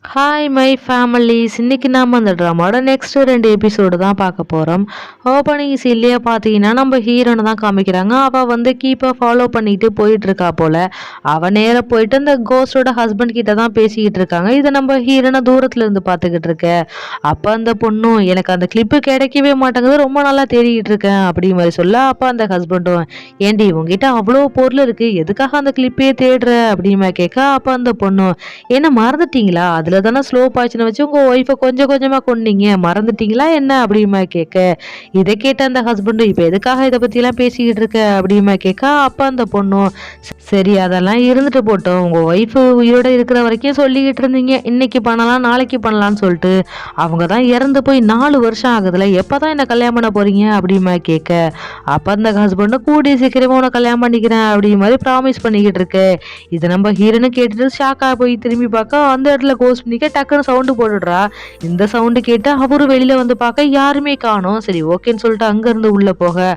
Hi my families, இன்னைக்கு நாம அந்த ட்ராமாவோட நெக்ஸ்ட் 2 எபிசோடு தான் பார்க்க போகிறோம். ஓப்பனிங் சீன்லேயே பார்த்தீங்கன்னா நம்ம ஹீரோனை தான் காமிக்கிறாங்க. அவள் வந்து கீப்பை ஃபாலோ பண்ணிட்டு போயிட்டு இருக்கா போல. அவள் நேராக போயிட்டு அந்த கோஸ்டோட ஹஸ்பண்ட் கிட்ட தான் பேசிக்கிட்டு இருக்காங்க. இதை நம்ம ஹீரோனை தூரத்துல இருந்து பார்த்துக்கிட்டு இருக்க. அப்போ அந்த பொண்ணும் எனக்கு அந்த கிளிப்பு கிடைக்கவே மாட்டேங்குது, ரொம்ப நாளாக தேடிக்கிட்டு இருக்கேன் அப்படி மாதிரி சொல்ல. அப்போ அந்த ஹஸ்பண்டும் ஏண்டி உங்ககிட்ட அவ்வளோ பொருள் இருக்கு, எதுக்காக அந்த கிளிப்பே தேடுற அப்படிமா கேட்க. அப்போ அந்த பொண்ணும் என்ன மறந்துட்டீங்களா, அதில் தானே ஸ்லோ பாய்ச்சனை வச்சு உங்கள் ஒய்ஃபை கொஞ்சம் கொஞ்சமாக கொன்னீங்க, மறந்துட்டீங்களா என்ன அப்படிமா கேட்க. இதை கேட்ட அந்த ஹஸ்பண்டும் இப்போ எதுக்காக இதை பற்றிலாம் பேசிக்கிட்டு இருக்க அப்படிமா கேட்க. அப்போ அந்த பொண்ணும் சரி அதெல்லாம் இருந்துட்டு போட்டோம், உங்கள் ஒய்ஃபு உயிரோட இருக்கிற வரைக்கும் சொல்லிக்கிட்டு இருந்தீங்க இன்னைக்கு பண்ணலாம் நாளைக்கு பண்ணலான்னு சொல்லிட்டு. அவங்க தான் இறந்து போய் 4 வருஷம் ஆகுதுல, எப்போ தான் என்ன கல்யாணம் பண்ண போகிறீங்க அப்படிமா கேட்க. அப்போ அந்த ஹஸ்பண்டும் கூடிய சீக்கிரமாக உன்னை கல்யாணம் பண்ணிக்கிறேன் அப்படி மாதிரி ப்ராமிஸ் பண்ணிக்கிட்டு இருக்கு. இதை நம்ம ஹீரோனு கேட்டுட்டு ஷாக்காக போய் திரும்பி பார்க்க அந்த இடத்துல கோஸ்ட் பண்ணிக்க டக்குன்னு சவுண்டு போட்டுடுறா. இந்த சவுண்டு கேட்டு அவரும் வெளியில வந்து பார்க்க யாருமே காணோம். சரி ஓகேன்னு சொல்லிட்டு அங்கேருந்து உள்ளே போக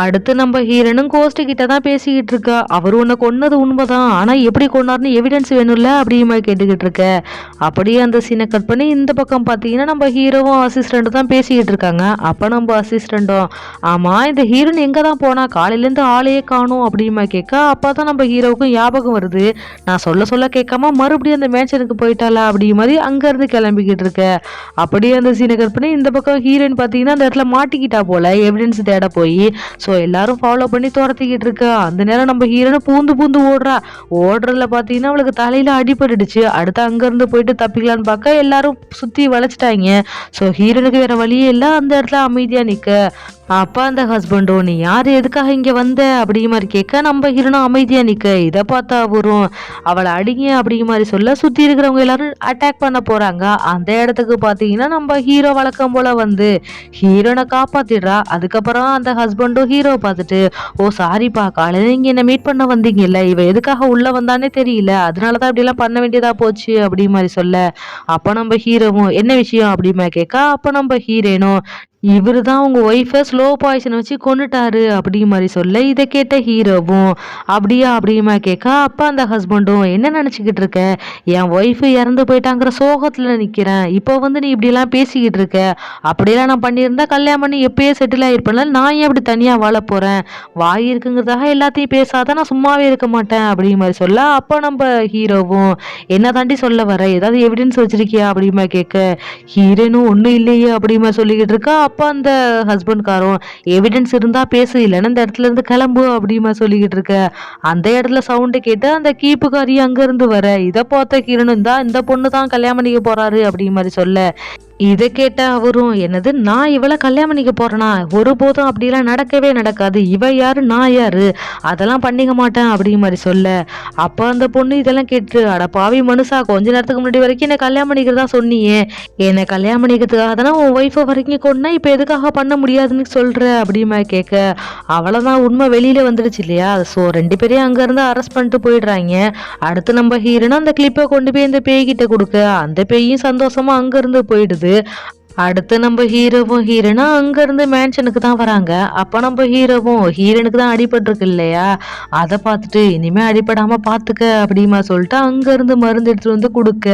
அடுத்து நம்ம ஹீரோனும் கோஸ்ட் கிட்ட தான் பேசிக்கிட்டு இருக்கா. அவர் உன்னை கொன்னது உண்மைதான், ஆனா எப்படி கொன்னார்னு எவிடன்ஸ் வேணும்ல அப்படிமா கேட்டுக்கிட்டு இருக்க. அப்படியே அந்த சீனை கட் பண்ணி இந்த பக்கம் பார்த்தீங்கன்னா நம்ம ஹீரோவும் அசிஸ்டண்ட்டும் தான் பேசிக்கிட்டு இருக்காங்க. அப்போ நம்ம அசிஸ்டண்ட்டும் ஆமா இந்த ஹீரோன் எங்கே தான் போனா, காலையிலேருந்து ஆளையே காணும் அப்படிமா கேட்க. அப்போ தான் நம்ம ஹீரோவுக்கும் ஞாபகம் வருது, நான் சொல்ல சொல்ல கேட்காம மறுபடியும் அந்த மேன்ஷனுக்கு போயிட்டாளா அப்படி மாதிரி அங்கேருந்து கிளம்பிக்கிட்டு இருக்க. அப்படியே அந்த சீனை கட் பண்ணி இந்த பக்கம் ஹீரோயின் பார்த்தீங்கன்னா அந்த இடத்துல மாட்டிக்கிட்டா போல எவிடன்ஸ் தேட போய். ஸோ எல்லாரும் ஃபாலோ பண்ணி துரத்திக்கிட்டு இருக்கா. அந்த நேரம் நம்ம ஹீரோனை பூந்து பூந்து ஓடுறதுல பார்த்தீங்கன்னா அவளுக்கு தலையில அடிபட்டுடுச்சு. அடுத்து அங்கேருந்து போயிட்டு தப்பிக்கலான்னு பார்க்க எல்லாரும் சுற்றி வளைச்சிட்டாங்க. ஸோ ஹீரோனுக்கு வேற வழியே இல்லை, அந்த இடத்துல அமைதியாக நிற்க. அப்பா அந்த ஹஸ்பண்டோ நீ யார் எதுக்காக இங்கே வந்த அப்படிங்க மாதிரி கேட்க. நம்ம ஹீரோனும் அமைதியாக நிற்க. இதை பார்த்தா வரும் அவளை அடிங்க அப்படிங்க மாதிரி சொல்ல சுற்றி இருக்கிறவங்க எல்லாரும் அட்டாக் பண்ண போகிறாங்க. அந்த இடத்துக்கு பார்த்தீங்கன்னா நம்ம ஹீரோ வழக்கம் போல் வந்து ஹீரோனை காப்பாற்றிடுறா. அதுக்கப்புறம் அந்த ஹஸ்பண்டும் ஹீரோவை பார்த்துட்டு ஓ சாரிப்பா, காலையில் நீங்கள் என்ன மீட் பண்ண வந்தீங்கல்ல, இவ எதுக்காக உள்ளே வந்தானே தெரியல, அதனால தான் இப்படிலாம் பண்ண வேண்டியதாக போச்சு அப்படி மாதிரி சொல்ல. அப்போ நம்ம ஹீரோவும் என்ன விஷயம் அப்படிமா கேட்க. அப்போ நம்ம ஹீரோனும் இவரு தான் உங்க ஒய்ஃபை ஸ்லோ பாய்சன் வச்சு கொண்டுட்டாரு அப்படி மாதிரி சொல்ல. இதை கேட்ட ஹீரோவும் அப்படியா அப்படிமா கேட்க. அப்போ அந்த ஹஸ்பண்டும் என்ன நினச்சிக்கிட்டு இருக்க, என் ஒய்ஃபு இறந்து போயிட்டாங்கிற சோகத்தில் நிற்கிறேன், இப்போ வந்து நீ இப்படிலாம் பேசிக்கிட்டு இருக்க, அப்படியெல்லாம் நான் பண்ணியிருந்தா கல்யாணம் பண்ணி எப்பயே செட்டில் ஆகிருப்பேன்ல, நான் ஏன் இப்படி தனியாக வாழ போகிறேன், வாய் இருக்குங்கிறதாக எல்லாத்தையும் பேசாத, நான் சும்மாவே இருக்க மாட்டேன் அப்படி மாதிரி சொல்ல. அப்போ நம்ம ஹீரோவும் என்ன தாண்டி சொல்ல வர, ஏதாவது எவிடன்ஸ் வச்சிருக்கியா அப்படிமா கேட்க. ஹீரோனும் ஒன்றும் இல்லையே அப்படிமா சொல்லிக்கிட்டு இருக்கா. அப்போ அந்த ஹஸ்பண்ட்காரும் எவிடன்ஸ் இருந்தா பேசு, இல்லைன்னா இந்த இடத்துல இருந்து கிளம்பு அப்படிமா சொல்லிக்கிட்டு இருக்க. அந்த இடத்துல சவுண்டு கேட்டு அந்த கீப்புக்காரி அங்கிருந்து வர. இதை பார்த்த கிரணம் தான் இந்த பொண்ணு தான் கல்யாணம் பண்ணிக்க போறாரு அப்படி மாதிரி சொல்ல. இதை கேட்ட அவரும் என்னது நான் இவளை கல்யாணம் பண்ணிக்க போறேனா, ஒருபோதும் அப்படிலாம் நடக்கவே நடக்காது, இவ யாரு நான் யாரு, அதெல்லாம் பண்ணிக்க மாட்டேன் அப்படி மாதிரி சொல்ல. அப்போ அந்த பொண்ணு இதெல்லாம் கேட்டு அட பாவி மனுஷா, கொஞ்ச நேரத்துக்கு முன்னாடி வரைக்கும் என்னை கல்யாணம் பண்ணிக்கிறதா சொன்னியே, என்னை கல்யாணம் பண்ணிக்கிறதுக்காக தானே உன் ஒய்ஃபை வரைக்கும் கொண்டா, இப்போ எதுக்காக பண்ண முடியாதுன்னு சொல்ற அப்படிமா கேட்க. அவ்வளோதான் உண்மை வெளியில வந்துடுச்சு இல்லையா. ஸோ 2 பேரையும் அங்கேருந்து அரெஸ்ட் பண்ணிட்டு போயிடுறாங்க. அடுத்து நம்ம ஹீரோனா அந்த கிளிப்பை கொண்டு போய் இந்த பேய்கிட்ட கொடுக்க. அந்த பேயும் சந்தோஷமா அங்கேருந்து போயிடுது. அடுத்து நம்ம ஹீரோவும் ஹீரோனா அங்கேருந்து மேன்ஷனுக்கு தான் வராங்க. அப்போ நம்ம ஹீரோவும் ஹீரோனுக்கு தான் அடிபட்டிருக்கு இல்லையா, அதை பார்த்துட்டு இனிமேல் அடிபடாமல் பார்த்துக்க அப்படிமா சொல்லிட்டு அங்கேருந்து மருந்து எடுத்துகிட்டு வந்து கொடுக்க.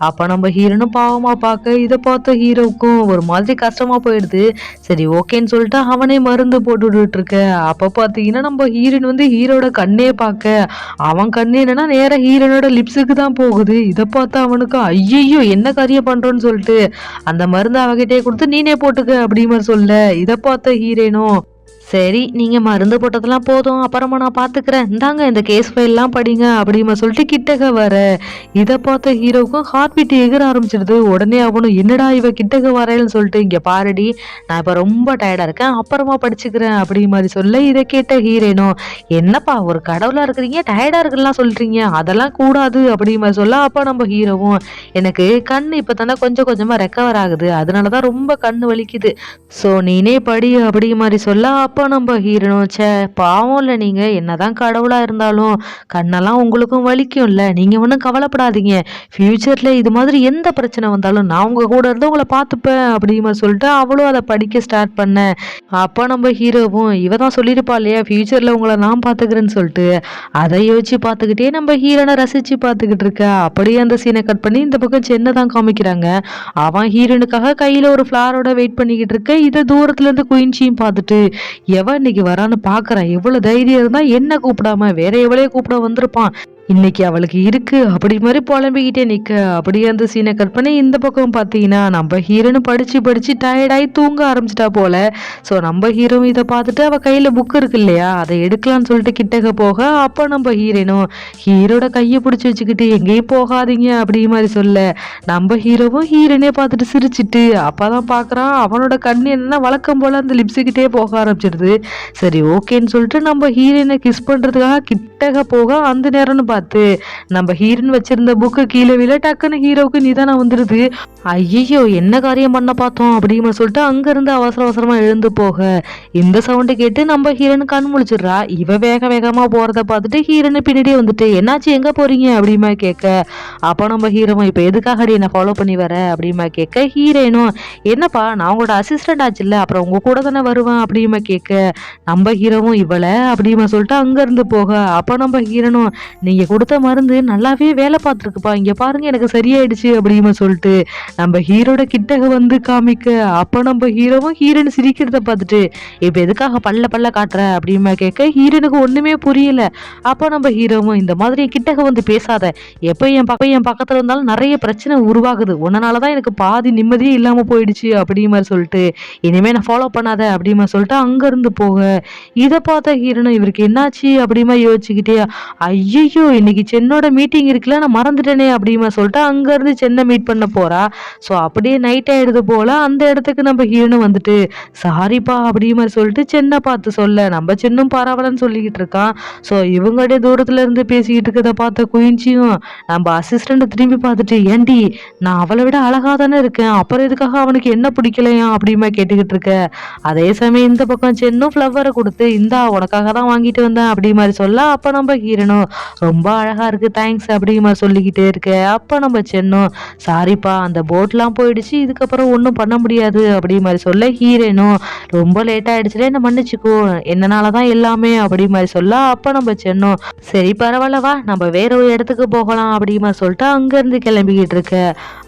அப்போ நம்ம ஹீரோனும் பாவமாக பார்க்க. இதை பார்த்த ஹீரோவுக்கும் ஒரு மாதிரி கஷ்டமாக போயிடுது. சரி ஓகேன்னு சொல்லிட்டு அவனே மருந்து போட்டுவிட்டு இருக்க. அப்போ பார்த்தீங்கன்னா நம்ம ஹீரோயின் வந்து ஹீரோட கண்ணே பார்க்க. அவன் கண்ணே என்னன்னா நேராக ஹீரோனோட லிப்ஸுக்கு தான் போகுது. இதை பார்த்தா அவனுக்கு ஐயோ என்ன காரியம் பண்ணுறோன்னு சொல்லிட்டு அந்த மருந்து அவகிட்டே கொடுத்து நீனே போட்டுக்க அப்படி மாதிரி சொல்ல. இதை பார்த்த ஹீரோனும் சரி நீங்கள் மருந்து போட்டதெல்லாம் போதும், அப்புறமா நான் பார்த்துக்கிறேன், இந்தாங்க இந்த கேஸ் ஃபைல்லாம் படிங்க அப்படிமா சொல்லிட்டு கிட்டக்க வர. இதை பார்த்த ஹீரோவுக்கும் ஹார்ட் பீட் எகிற ஆரம்பிச்சிடுது. உடனே அவனும் என்னடா இவ கிட்டக்க வரேன்னு சொல்லிட்டு இங்கே பாருடி நான் இப்போ ரொம்ப டயர்டாக இருக்கேன், அப்புறமா படிச்சுக்கிறேன் அப்படி மாதிரி சொல்ல. இதை கேட்ட ஹீரோனும் என்னப்பா ஒரு கடவுளாக இருக்கிறீங்க டயர்டாக இருக்குலாம் சொல்கிறீங்க, அதெல்லாம் கூடாது அப்படி மாதிரி சொல்ல. அப்போ நம்ம ஹீரோவும் எனக்கு கண் இப்போ தானே கொஞ்சம் கொஞ்சமாக ரெக்கவர் ஆகுது, அதனால தான் ரொம்ப கண் வலிக்குது, ஸோ நீனே படி அப்படி மாதிரி சொல்ல. அப்போ நம்ம ஹீரோனும் பாவம் இல்லை, நீங்கள் என்னதான் கடவுளாக இருந்தாலும் கண்ணெல்லாம் உங்களுக்கும் வலிக்கும்ல, நீங்கள் ஒன்றும் கவலைப்படாதீங்க, ஃப்யூச்சரில் இது மாதிரி எந்த பிரச்சனை வந்தாலும் நான் உங்கள் கூட இருந்து உங்களை பார்த்துப்பேன் அப்படிமா சொல்லிட்டு அவளும் அதை படிக்க ஸ்டார்ட் பண்ண. அப்போ நம்ம ஹீரோவும் இவ தான் சொல்லியிருப்பா இல்லையா ஃப்யூச்சரில் உங்களை நான் பார்த்துக்கிறேன்னு சொல்லிட்டு, அதை யோசிச்சு பார்த்துக்கிட்டே நம்ம ஹீரோனை ரசித்து பார்த்துக்கிட்டு இருக்க. அப்படியே அந்த சீனை கட் பண்ணி இந்த பக்கம் சென்னை தான் காமிக்கிறாங்க. அவன் ஹீரோனுக்காக கையில் ஒரு ஃப்ளாரோட வெயிட் பண்ணிக்கிட்டு இருக்க. இதை தூரத்துலேருந்து குயின்சியும் பார்த்துட்டு எவன் இன்னைக்கு வரான்னு பார்க்குறான், எவ்வளோ தைரியம் இருந்தால் என்ன கூப்பிடாம வேற எவ்வளோ கூப்பிட வந்திருப்பான், இன்னைக்கு அவளுக்கு இருக்கு அப்படி மாதிரி புலம்பிக்கிட்டே நிற்க. அப்படியே அந்த சீனை கட் பண்ணி இந்த பக்கம் பார்த்தீங்கன்னா நம்ம ஹீரோனு படித்து டயர்டாகி தூங்க ஆரம்பிச்சிட்டா போல. ஸோ நம்ம ஹீரோ இதை பார்த்துட்டு அவள் கையில் புக் இருக்கு இல்லையா, அதை எடுக்கலான்னு சொல்லிட்டு கிட்டக்க போக, அப்போ நம்ம ஹீரோட கையை பிடிச்சி வச்சுக்கிட்டு எங்கேயும் போகாதீங்க அப்படி மாதிரி சொல்ல, நம்ம ஹீரோவும் ஹீரோனே பார்த்துட்டு சிரிச்சிட்டு அப்போ தான் பார்க்குறான் அவனோட கண்ணு என்னன்னா வழக்கம் போல் அந்த லிப்ஸுக்கிட்டே போக ஆரம்பிச்சிடுது. சரி ஓகேன்னு சொல்லிட்டு நம்ம ஹீரோனை கிஸ் பண்ணுறதுக்காக கிட்டக்க போக, அந்த நேரம்னு பார்த்து நம்ம ஹீரோன் வச்சிருந்த புக்கு கீழே விழ டக்குன்னு ஹீரோவுக்கு நிதானம் வந்துருது. ஐயோ என்ன காரியம் பண்ண பார்த்தோம் அப்படின்னு சொல்லிட்டு அங்கிருந்து அவசர அவசரமா எழுந்து போக, இந்த சவுண்டு கேட்டு நம்ம ஹீரோன் கண் முழிச்சிடுறா. இவ வேக வேகமா போறத பார்த்துட்டு ஹீரோனு பின்னாடியே வந்துட்டு என்னாச்சு எங்க போறீங்க அப்படிமா கேட்க, அப்போ நம்ம ஹீரோவும் இப்போ எதுக்காக என்ன ஃபாலோ பண்ணி வர அப்படிமா கேட்க, ஹீரோனும் என்னப்பா நான் உங்களோட அசிஸ்டன்ட் ஆச்சுல்ல அப்புறம் உங்க கூட தானே வருவேன் அப்படிமா கேட்க, நம்ம ஹீரோவும் இவளை அப்படிமா சொல்லிட்டு அங்கிருந்து போக, அப்போ நம்ம ஹீரோனும் நீங்க கொடுத்த மருந்து நல்லாவே வேலை பார்த்துருக்குப்பா, இங்க பாருங்க எனக்கு சரியாயிடுச்சு அப்படிமா சொல்லிட்டு நம்ம ஹீரோட கிட்டக வந்து காமிக்க. அப்போ நம்ம ஹீரோவும் ஹீரோன்னு சிரிக்கிறத பார்த்துட்டு இப்போ எதுக்காக பல்ல காட்டுற அப்படிமா கேட்க, ஹீரோனுக்கு ஒண்ணுமே புரியல. அப்போ நம்ம ஹீரோவும் இந்த மாதிரி கிட்டக வந்து பேசாத, எப்போ என் பக்கத்துல இருந்தாலும் நிறைய பிரச்சனை உருவாகுது, உன்னனாலதான் எனக்கு பாதி நிம்மதியே இல்லாம போயிடுச்சு அப்படிமா சொல்லிட்டு இனிமே நான் ஃபாலோ பண்ணாத அப்படிமா சொல்லிட்டு அங்க இருந்து போக, இதை பார்த்த ஹீரோனும் இவருக்கு என்னாச்சு அப்படிமா யோசிச்சுக்கிட்டே ஐயோ இன்னைக்கு சென்னோட மீட்டிங் இருக்குல்ல நான் மறந்துட்டேனே அப்படிமா சொல்லிட்டு அங்கேருந்து சென்னை மீட் பண்ண போறா. ஸோ அப்படியே நைட் ஆயிடுது போல அந்த இடத்துக்கு நம்ம ஹீரோனும் வந்துட்டு சாரிப்பா அப்படிமா சொல்லிட்டு சென்னை பார்த்து சொல்ல, நம்ம சென்னும் பரவாயில்லன்னு சொல்லிக்கிட்டு இருக்கான். ஸோ இவங்களுடைய தூரத்துல இருந்து பேசிக்கிட்டு இருக்கதை பார்த்த குயின்சியும் நம்ம அசிஸ்டண்ட்டை திரும்பி பார்த்துட்டு ஏண்டி நான் அவளை விட அழகா தானே இருக்கேன், அப்புறம் எதுக்காக அவனுக்கு என்ன பிடிக்கலையா அப்படிமா கேட்டுக்கிட்டு இருக்க. அதே சமயம் இந்த பக்கம் சென்னும் ஃப்ளவரை கொடுத்து இந்தா உனக்காக தான் வாங்கிட்டு வந்தேன் அப்படி மாதிரி சொல்ல, அப்போ நம்ம ஹீரோனும் ரொம்ப அழகா இருக்கு தேங்க்ஸ் அப்படிமா சொல்லிக்கிட்டே இருக்க. அப்போ நம்ம சென்னும் சாரிப்பா அந்த போட்லாம் போயிடுச்சு இதுக்கப்புறம் ஒன்றும் பண்ண முடியாது அப்படி மாதிரி சொல்ல, ஹீரோனும் ரொம்ப லேட் ஆயிடுச்சுல என்ன மன்னிச்சுக்கோ என்னனாலதான் எல்லாமே அப்படி மாதிரி சொல்ல, அப்போ நம்ம சென்னும் சரி பரவாயில்லவா நம்ம வேற ஒரு இடத்துக்கு போகலாம் அப்படிமா சொல்லிட்டு அங்கேருந்து கிளம்பிக்கிட்டு இருக்க.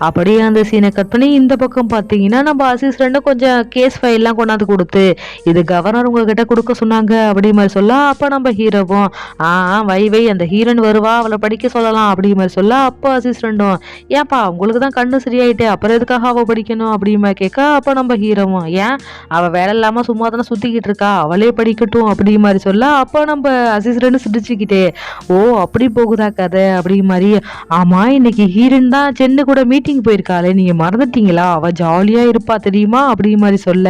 அப்படியே அந்த சீனை கட் பண்ணி இந்த பக்கம் பார்த்தீங்கன்னா நம்ம அசிஸ்டண்ட்டை கொஞ்சம் கேஸ் ஃபைல்லாம் கொண்டாந்து கொடுத்து இது கவர்னர் உங்ககிட்ட கொடுக்க சொன்னாங்க அப்படி மாதிரி சொல்ல, அப்போ நம்ம ஹீரோவும் வை அந்த ஹீரோன் வருவா அவளை படிக்க சொல்லலாம் அப்படி மாதிரி சொல்ல, அப்போ அசிஸ்டண்ட்டும் ஏன்ப்பா உங்களுக்கு தான் கண்ணு சரியாயிட்டே அப்புறம் எதுக்காக அவள் படிக்கணும் அப்படிமா கேட்க, அப்போ நம்ம ஹீரோவும் ஏன் அவள் வேலை இல்லாமல் சும்மா தானே சுற்றிக்கிட்டு இருக்கா அவளே படிக்கட்டும் அப்படி மாதிரி சொல்ல, அப்போ நம்ம அசிஸ்டண்ட் சிரிச்சுக்கிட்டே ஓ அப்படி போகுதா கதை அப்படி மாதிரி, ஆமா இன்னைக்கு ஹீரோன் தான் சென்னு கூட மீட்டிங் போயிருக்காளே நீங்க மறந்துட்டீங்களா அவள் ஜாலியா இருப்பா தெரியுமா அப்படி மாதிரி சொல்ல,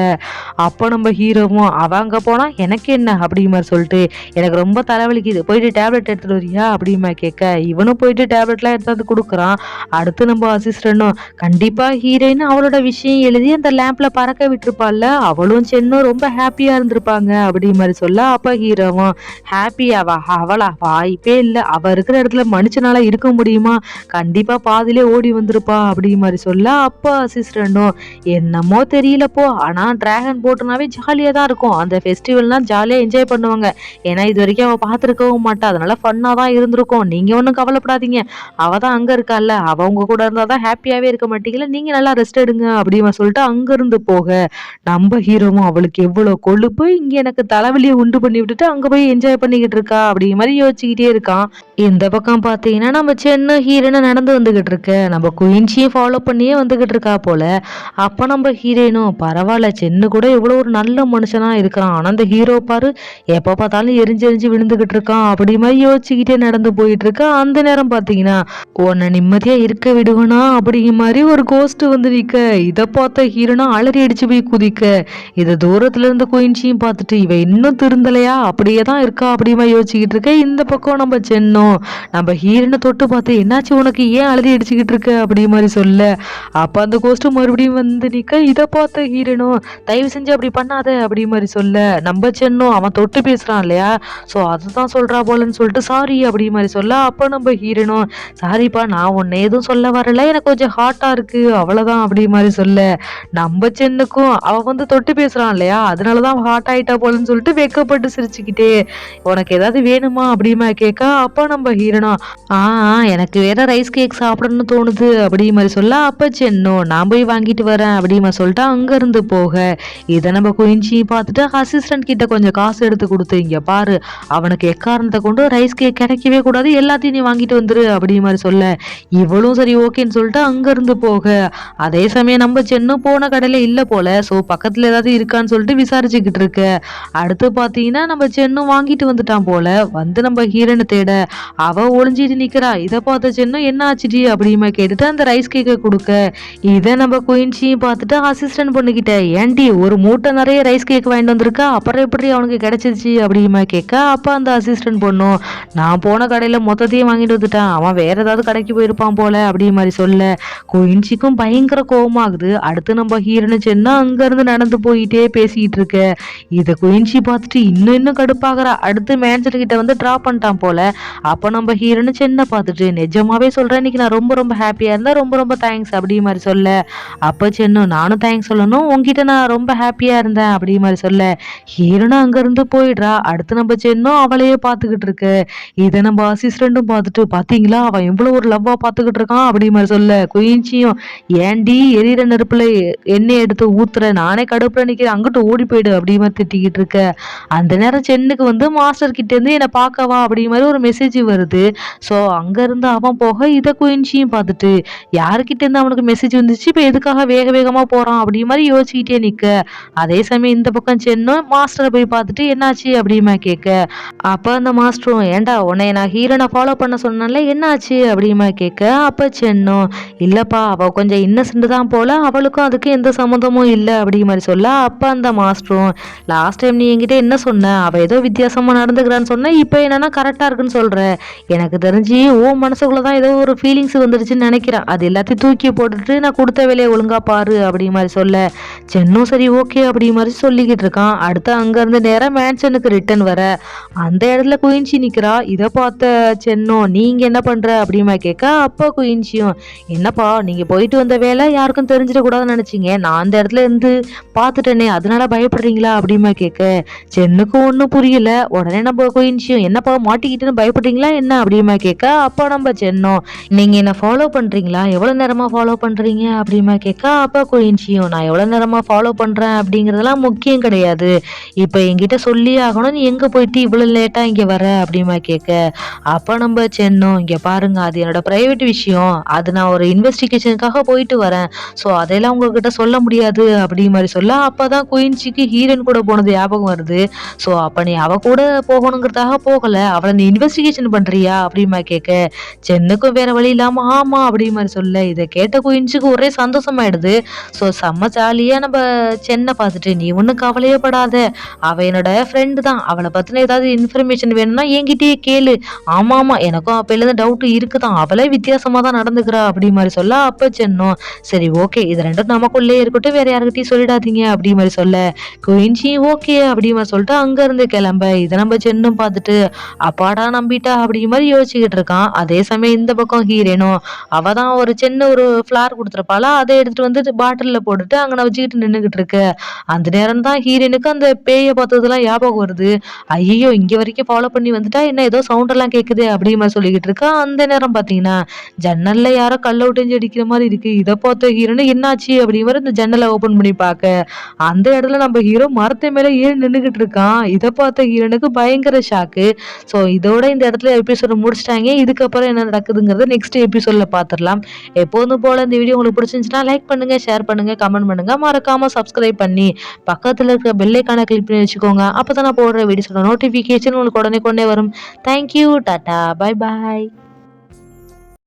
அப்போ நம்ம ஹீரோவும் அவ அங்கே போனா எனக்கு என்ன அப்படி மாதிரி சொல்லிட்டு எனக்கு ரொம்ப தலைவலிக்குது போயிட்டு டேப்லெட் எடுத்துட்டு வரியா அப்படிமா கேட்க, இவனும் போயிட்டு டேப்லெட்லாம் எடுத்து கொடுக்குறான். அடுத்து நம்ம அசிஸ்டன்ட்டும் கண்டிப்பா ஹீரோயின் அவளோட விஷயம் எழுதி அந்த லேம்ப்ல பறக்க விட்டுருப்பாள்ல அவளும் சென்னும் ரொம்ப ஹாப்பியா இருந்திருப்பாங்க அப்படி மாதிரி சொல்ல, அப்ப ஹீரோவும் ஹாப்பியாவா அவளா வாய்ப்பே இல்லை அவ இருக்கிற இடத்துல மனுஷனால இருக்க முடியுமா கண்டிப்பா பாதிலே ஓடி வந்திருப்பா அப்படி மாதிரி சொல்ல, அப்ப அசிஸ்டன்ட்டும் என்னமோ தெரியல போ ஆனா டிராகன் போட்டுனாவே ஜாலியா தான் இருக்கும் அந்த ஃபெஸ்டிவல்னா ஜாலியா என்ஜாய் பண்ணுவாங்க ஏன்னா இது வரைக்கும் அவ பார்த்துருக்கவும் மாட்டா அதனால ஃபன்னா தான் இருந்திருக்கும் நீங்க ஒன்றும் கவலைப்படாதீங்க அவ தான் அங்க இருக்கால அவ உங்க கூட இருந்தாதான் ஹாப்பியாவே இருக்க மாட்டீங்களா நீங்க நல்லா ரெஸ்ட் எடுங்க அப்படின்னு சொல்லிட்டு அங்க இருந்து போக, நம்ம ஹீரோவும் அவளுக்கு எவ்வளவு கொழுப்பு இங்க எனக்கு தலைவலியை உண்டு பண்ணி விட்டுட்டு அங்க போய் என்ஜாய் பண்ணிக்கிட்டு இருக்கா அப்படிங்கிற மாதிரி யோசிச்சுக்கிட்டே இருக்கான். இந்த பக்கம் பாத்தீங்கன்னா நம்ம சென்னு ஹீரோனை நடந்து வந்துகிட்டு இருக்க நம்ம குயின்சியும் ஃபாலோ பண்ணியே வந்துகிட்டு இருக்கா போல. அப்ப நம்ம ஹீரோனும் பரவாயில்ல சென்னு கூட எவ்வளவு ஒரு நல்ல மனுஷனா இருக்கிறான் ஆனா அந்த ஹீரோ பாரு எப்ப பார்த்தாலும் எரிஞ்சு விழுந்துகிட்டு இருக்கான் அப்படி மாதிரி யோசிச்சுக்கிட்டே நடந்து நடந்து போயிட்டு இருக்கு. அந்த நேரம் பாத்தீங்கன்னா உன்னை நிம்மதியா இருக்க விடுவனா அப்படிங்கிற மாதிரி ஒரு கோஸ்ட் வந்து நிக்க. இதை பார்த்த ஹீரோனா அலறி அடிச்சு போய் குதிக்க. இதை தூரத்துல இருந்து குயின்சியும் பார்த்துட்டு இவ இன்னும் திருந்தலையா அப்படியே தான் இருக்கா அப்படிமா யோசிச்சுக்கிட்டு இருக்க. இந்த பக்கம் நம்ம சென்னோம் நம்ம ஹீரோனை தொட்டு பார்த்து என்னாச்சு உனக்கு ஏன் அலறி அடிச்சுக்கிட்டு இருக்க அப்படி மாதிரி சொல்ல. அப்ப அந்த கோஸ்ட் மறுபடியும் வந்து நிக்க. இதை பார்த்த ஹீரோனும் தயவு செஞ்சு அப்படி பண்ணாத அப்படி மாதிரி சொல்ல. நம்ம சென்னோம் அவன் தொட்டு பேசுறான் இல்லையா, ஸோ அதுதான் சொல்றா போலன்னு சொல்லிட்டு சாரி அப்படி மாதிரி சொல்ல. அப்போ நம்ம ஹீரோனும் சாரிப்பா நான் உன்னை எதுவும் சொல்ல வரல, எனக்கு கொஞ்சம் ஹாட்டா இருக்கு அவ்வளவுதான் அப்படி மாதிரி சொல்ல. நம்ம சென்னுக்கும் அவ வந்து தொட்டு பேசுறான் இல்லையா, அதனாலதான் ஹாட் ஆயிட்டா போலன்னு சொல்லிட்டு வெக்கப்பட்டு சிரிச்சுக்கிட்டே உனக்கு ஏதாவது வேணுமா அப்படிமா கேட்க. அப்ப நம்ம ஹீரோனா எனக்கு வேற ரைஸ் கேக் சாப்பிடணும்னு தோணுது அப்படி மாதிரி சொல்ல. அப்ப சென்னோ நான் போய் வாங்கிட்டு வரேன் அப்படிமா சொல்லிட்டு அங்க இருந்து போக. இதை நம்ம குயின்சி பார்த்துட்டு அசிஸ்டன்ட் கிட்ட கொஞ்சம் காசு எடுத்து கொடுத்து இங்க பாரு அவனுக்கு எக்காரணத்தை கொண்டு ரைஸ் கேக் கிடைக்கவே கூடாது, எல்லாத்தையும் நீ வாங்கிட்டு வந்துரு அப்படி மாதிரி சொல்ல. இவளும் சரி ஓகேன்னு சொல்லிட்டு அங்க இருந்து போக. அதே சமயம் நம்ம சென்னு போன கடையில இல்ல போல, சோ பக்கத்துல ஏதாவது இருக்கான்னு சொல்லிட்டு விசாரிச்சுக்கிட்டு இருக்க. அடுத்து பாத்தீங்கன்னா நம்ம சென்னு வாங்கிட்டு வந்துட்டான் போல. வந்து நம்ம ஹீரோனை தேட அவ ஒளிஞ்சிட்டு நிக்கிறா. இதை பார்த்த சென்னு என்ன ஆச்சுடி அப்படிமா கேட்டுட்டு அந்த ரைஸ் கேக்கை கொடுக்க. இதை நம்ம குயின்சியும் பார்த்துட்டு அசிஸ்டன்ட் பண்ணிக்கிட்ட ஏன்டி ஒரு மூட்டை நிறைய ரைஸ் கேக் வாங்கிட்டு வந்திருக்கா அப்புறம் எப்படி அவனுக்கு கிடைச்சிருச்சு அப்படிமா கேட்க. அப்ப அந்த அசிஸ்டன்ட் பொண்ணும் நான் போன கடையில மொத்தத்தையும் வாங்கிட்டு வந்துட்டான், அவன் வேற ஏதாவது கடைக்கு போயிருப்பான் போல அப்படி மாதிரி சொல்ல. குயின்சிக்கும் பயங்கர கோவமாகுது. அடுத்து நம்ம ஹீரோனை சென்னா அங்க இருந்து நடந்து போயிட்டே பேசிட்டு இருக்க. இதை குயின்சி பார்த்துட்டு இன்னும் கடுப்பாகிறா. அடுத்து மேனேஜர் கிட்ட வந்து டிராப் பண்ணிட்டான் போல. அப்ப நம்ம ஹீரோனை சென்னை பார்த்துட்டு நிஜமாவே சொல்றேன் இன்னைக்கு நான் ரொம்ப ரொம்ப ஹாப்பியா இருந்தேன், ரொம்ப ரொம்ப தேங்க்ஸ் அப்படி மாதிரி சொல்ல. அப்ப சென்னு நானும் தேங்க்ஸ் சொல்லணும், உங்ககிட்ட நான் ரொம்ப ஹாப்பியா இருந்தேன் அப்படி மாதிரி சொல்ல. ஹீரோனை அங்க இருந்து போயிடுறா. அடுத்து நம்ம சென்னும் அவளையே பார்த்துக்கிட்டு இருக்கு. இதை நம்ம அசிஸ்டன்ட்டும் பார்த்துட்டு பாத்தீங்களா அவன் எவ்வளவு ஒரு லவ்வா பார்த்துக்கிட்டு இருக்கான் அப்படி மாதிரி சொல்ல. குயின்சியும் ஏண்டி எரியிற நெருப்புல எண்ணெய் எடுத்து ஊத்துற, நானே கடுப்புல நிக்கிறேன் அங்கிட்டு ஓடி போயிடு அப்படி மாதிரி திட்டிக்கிட்டு இருக்க. அந்த நேரம் சென்னுக்கு வந்து மாஸ்டர் கிட்ட இருந்து என்னை பார்க்கவா அப்படி மாதிரி ஒரு மெசேஜ் வருது. ஸோ அங்க இருந்து அவன் போக இதை குயின்சியும் பார்த்துட்டு யாருக்கிட்ட இருந்து அவனுக்கு மெசேஜ் வந்துச்சு இப்போ எதுக்காக வேக வேகமா போறான் அப்படி மாதிரி யோசிச்சுக்கிட்டே நிக்க. அதே சமயம் இந்த பக்கம் சென்னும் மாஸ்டரை போய் பார்த்துட்டு என்னாச்சு அப்படிமா கேட்க. அப்ப அந்த மாஸ்டரும் ஏண்டா உன்னை நான் ஹீரோனை ஃபாலோ பண்ண சொன்னால என்னாச்சு அப்படிமா கேட்க. அப்ப சென்னும் இல்லப்பா அவ கொஞ்சம் இன்னசென்ட் தான் போல, அவளுக்கும் அதுக்கு எந்த சம்மந்தமும் இல்லை அப்படி மாதிரி சொல்ல. அப்ப அந்த மாஸ்டரும் லாஸ்ட் டைம் நீ என்கிட்ட என்ன சொன்ன, அவ ஏதோ வித்தியாசமா நடந்துக்கிறான்னு சொன்ன, இப்போ என்னன்னா கரெக்டா இருக்குன்னு சொல்ற. எனக்கு தெரிஞ்சு ஓ மனசுக்குள்ளதான் ஏதோ ஒரு ஃபீலிங்ஸ் வந்துருச்சுன்னு நினைக்கிறேன், அது எல்லாத்தையும் தூக்கி போட்டுட்டு நான் கொடுத்த வேலையை ஒழுங்கா பாரு அப்படி மாதிரி சொல்ல. சென்னும் சரி ஓகே அப்படி மாதிரி சொல்லிக்கிட்டு இருக்கான். அடுத்து அங்க இருந்து நேரம் மேன்ஷனுக்கு ரிட்டர்ன் வர. அந்த இடத்துல குயின்சி நிக்கிறா. இதை பார்த்த சென்னும் நீங்க என்ன பண்ற அப்படிமா கேட்க. அப்ப குயின்சியும் என்னப்பா நீங்க போயிட்டு வந்த வேலை யாருக்கும் தெரிஞ்சிடக்கூடாதுன்னு நினைச்சீங்க, நான் அந்த இடத்துல இருந்து பார்த்துட்டேனே அதனால பயப்படுறீங்களா அப்படிமா கேட்க. சென்னுக்கும் ஒன்றும் புரியல. உடனே நம்ம குயின்சியும் என்னப்பா மாட்டிக்கிட்டுன்னு பயப்படுறீங்களா என்ன அப்படிமா கேட்க. அப்போ நம்ம சென்னோம் நீங்க என்ன ஃபாலோ பண்றீங்களா, எவ்வளவு நேரமா ஃபாலோ பண்றீங்க அப்படிமா கேட்க. அப்ப குயின்சியும் நான் எவ்வளவு நேரமா ஃபாலோ பண்றேன் அப்படிங்கறதெல்லாம் முக்கியம் கிடையாது, இப்ப என்கிட்ட சொல்லி ஆகணும் நீ எங்க போயிட்டு இவ்வளவு லேட்டா இங்க வர அப்படிமா கேட்க. அப்ப நம்ம சென்னோம் இங்க பாருங்க அது என்னோட பிரைவேட் விஷயம், அது நான் ஒரு இன்வெஸ்டிகேஷனுக்காக போயிட்டு வரேன், ஸோ அதெல்லாம் உங்ககிட்ட சொல்ல முடியாது அப்படி மாதிரி சொல்ல. அப்பதான் குயின்சிக்கு ஹீரோன் கூட போனது ஞாபகம் வருது. ஸோ அப்ப நீ அவ கூட போகணுங்கிறதுக்காக போகல, அவளை நீ இன்வெஸ்டிகேஷன் பண்றியா அப்படிமா கேட்க. சென்னுக்கும் வேற வழி இல்லாம ஆமா அப்படி மாதிரி சொல்ல. இதை கேட்ட குயின்ஸுக்கு ஒரே சந்தோஷமாயிடுது. ஸோ செம்ம ஜாலியா நம்ம சென்னை பார்த்துட்டு நீ ஒன்றும் கவலையே படாத, அவ என்னோட ஃப்ரெண்டு தான், அவளை பத்தின ஏதாவது இன்ஃபர்மேஷன் வேணும்னா என்கிட்டயே கேளு, ஆமா ஆமா எனக்கும் அப்பையிலேருந்து டவுட் இருக்குதான், அவளே வித்தியாசமா தான் நடந்துக்கிறா அப்படி மாதிரி சொல்ல. அப்ப சென்னோம் சரி ஓகே இது ரெண்டும் நமக்குள்ளே இருக்கட்டும் வேற யாருக்கிட்டையும் சொல்லிடாதீங்க அப்படி மாதிரி சொல்ல. குயின்சி ஓகே அப்படி மாதிரி சொல்லிட்டு அங்க இருந்து கிளம்ப. இதை நம்ம சென்னும் பார்த்துட்டு அப்பாடா நம்பிட்டா அப்படி மாதிரி யோசிச்சுக்கிட்டு இருக்கான். அதே சமயம் இந்த பக்கம் ஹீரோனும் அவ தான் ஒரு சின்ன ஒரு ஃபிளார் கொடுத்துருப்பாளா, அதை எடுத்துட்டு வந்து பாட்டில்ல போட்டுட்டு அங்கே வச்சுக்கிட்டு நின்றுகிட்டு இருக்கு. அந்த நேரம் தான் ஹீரோனுக்கு அந்த பேயை பார்த்ததுலாம் ஞாபகம் வருது. ஐயோ இங்க வரைக்கும் ஃபாலோ பண்ணி வந்துட்டா என்ன ஏதோ சவுண்ட் எல்லாம் கேட்குது அப்படி மாதிரி சொல்லிக்கிட்டு இருக்கா. அந்த நேரம் பாத்தீங்கன்னா ஜன்னல்ல யாரோ கல்ல விட்டு அடிக்கிற மாதிரி இருக்கு. இதை பார்த்த ஹீரோனு என்னாச்சு அப்படி மாதிரி இந்த ஜன்னலை ஓபன் பண்ணி பார்க்க. அந்த இடத்துல நம்ம ஹீரோ மரத்தை மேல ஏறி நின்றுகிட்டு இருக்கான். இதை பார்த்த ஹீரோனுக்கு பயங்கர ஷாக்கு. ஸோ இதோட இந்த இடத்துல எபிசோட முடிச்சிட்டாங்க. இதுக்கப்புறம் என்ன நடக்குதுங்கிறத நெக்ஸ்ட் எபிசோட்ல பாத்துடலாம். எப்போதும் போல இந்த வீடியோ உங்களுக்கு பிடிச்சிருந்துச்சுன்னா லைக் பண்ணுங்க, ஷேர் பண்ணுங்க, கமெண்ட் பண்ணுங்க, மறக்காம சப்ஸ்கிரைப் பண்ணி பக்கத்துல இருக்க பெல் ஐகானை கிளிக் பண்ணி வச்சுக்கோங்க. அப்பதான் நான் போடுற வீடியோஸோட நோட்டிபிகேஷன் உங்களுக்கு உடனே கொண்டே வரும். தேங்க்யூ. Tata bye bye.